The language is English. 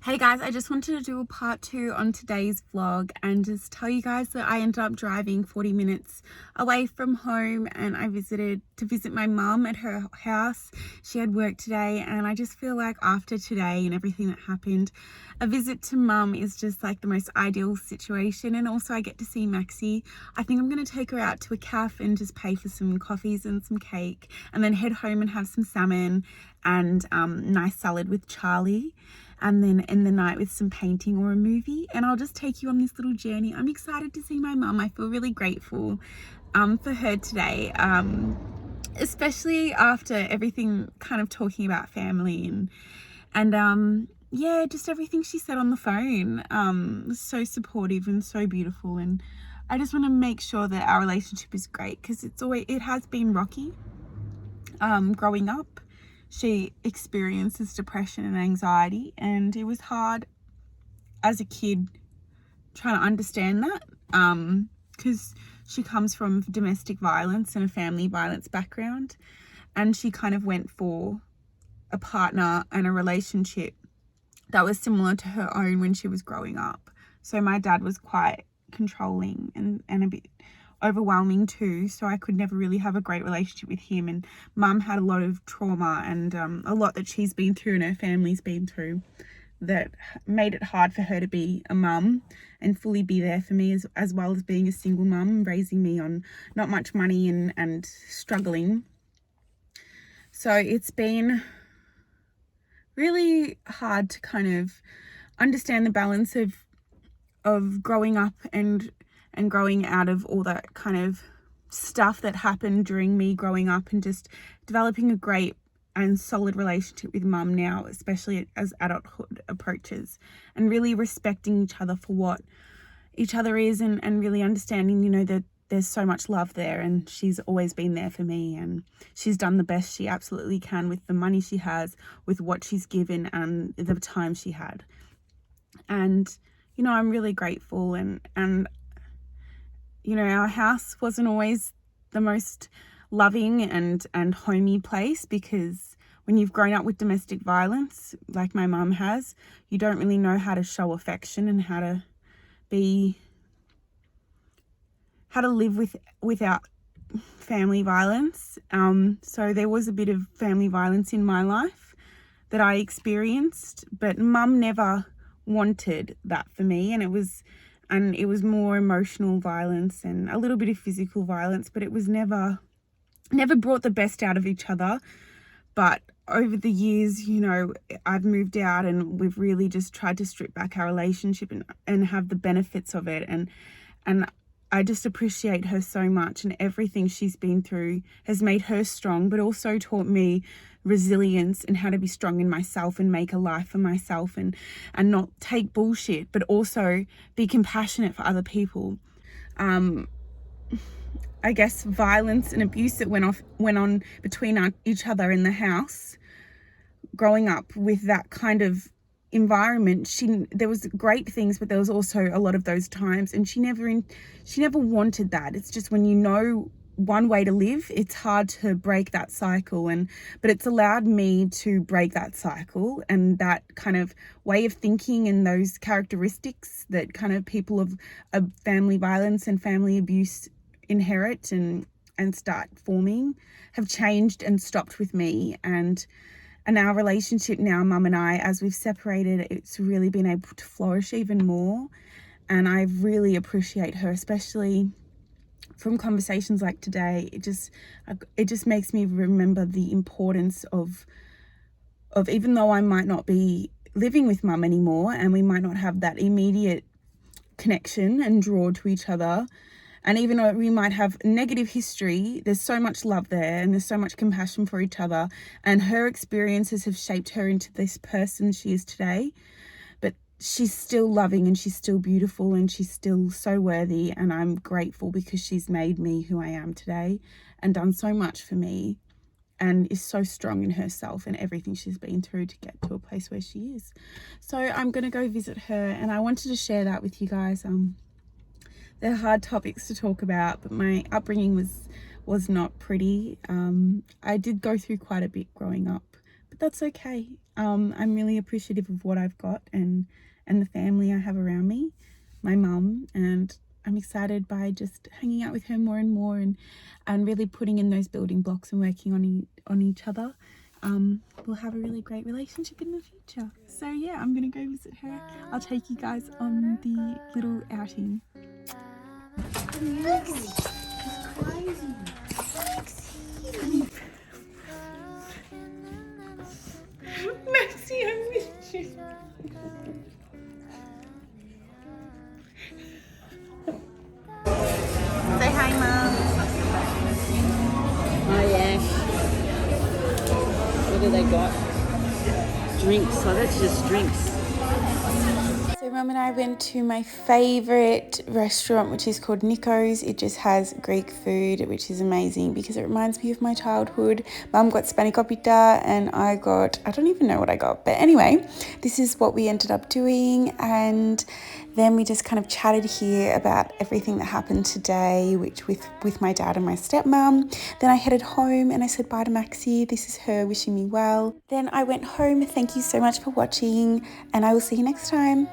Hey guys, I just wanted to do a part 2 on today's vlog and just tell you guys that I ended up driving 40 minutes away from home, and I visited to visit my mum at her house. She had work today, and I just feel like after today and everything that happened, a visit to mum is just like the most ideal situation. And also I get to see Maxie. I think I'm going to take her out to a cafe and just pay for some coffees and some cake, and then head home and have some salmon and nice salad with Charlie, and then end the night with some painting or a movie. And I'll just take you on this little journey. I'm excited to see my mum. I feel really grateful for her today, especially after everything, kind of talking about family and yeah, just everything she said on the phone. Was so supportive and so beautiful, and I just want to make sure that our relationship is great, because it has been rocky growing up. She experiences depression and anxiety, and it was hard as a kid trying to understand that, because she comes from domestic violence and a family violence background, and she kind of went for a partner and a relationship that was similar to her own when she was growing up. So my dad was quite controlling and a bit overwhelming too, so I could never really have a great relationship with him. And mum had a lot of trauma and a lot that she's been through and her family's been through that made it hard for her to be a mum and fully be there for me, as well as being a single mum, raising me on not much money and struggling. So it's been really hard to kind of understand the balance of growing up and growing out of all that kind of stuff that happened during me growing up, and just developing a great and solid relationship with mum now, especially as adulthood approaches, and really respecting each other for what each other is, and really understanding, that there's so much love there, and she's always been there for me, and she's done the best she absolutely can with the money she has, with what she's given, and the time she had. And I'm really grateful, and our house wasn't always the most loving and homey place, because when you've grown up with domestic violence like my mum has, you don't really know how to show affection and how to live without family violence. So there was a bit of family violence in my life that I experienced, but mum never wanted that for me, and it was more emotional violence and a little bit of physical violence, but it was never brought the best out of each other. But over the years, I've moved out, and we've really just tried to strip back our relationship and have the benefits of it, and I just appreciate her so much, and everything she's been through has made her strong, but also taught me resilience and how to be strong in myself and make a life for myself, and not take bullshit, but also be compassionate for other people. I guess violence and abuse that went on between each other in the house, growing up with that kind of environment, there was great things, but there was also a lot of those times, and she never wanted that. It's just, when one way to live, it's hard to break that cycle, but it's allowed me to break that cycle and that kind of way of thinking, and those characteristics that kind of people of family violence and family abuse inherit and start forming, have changed and stopped with me. And our relationship now, mum and I, as we've separated, it's really been able to flourish even more. And I really appreciate her, especially from conversations like today. It just makes me remember the importance of even though I might not be living with mum anymore, and we might not have that immediate connection and draw to each other, and even though we might have negative history, there's so much love there, and there's so much compassion for each other, and her experiences have shaped her into this person she is today. But she's still loving, and she's still beautiful, and she's still so worthy, and I'm grateful because she's made me who I am today and done so much for me, and is so strong in herself and everything she's been through to get to a place where she is. So I'm going to go visit her, and I wanted to share that with you guys. They're hard topics to talk about, but my upbringing was not pretty. I did go through quite a bit growing up, but that's okay. I'm really appreciative of what I've got and the family I have around me, my mum, and I'm excited by just hanging out with her more and more and really putting in those building blocks and working on each other. We'll have a really great relationship in the future. So yeah, I'm gonna go visit her. I'll take you guys on the little outing. Lexi, she's crazy. Maxie, I miss you. Say hi, Mum. Hi, Ash. What do they got? Drinks. Oh, that's just drinks. So Mum and I went to my favourite restaurant, which is called Nico's. It just has Greek food, which is amazing because it reminds me of my childhood. Mum got spanakopita and I don't even know what I got. But anyway, this is what we ended up doing, and then we just kind of chatted here about everything that happened today, which with my dad and my stepmom. Then I headed home and I said bye to Maxie. This is her wishing me well. Then I went home. Thank you so much for watching, and I will see you next time.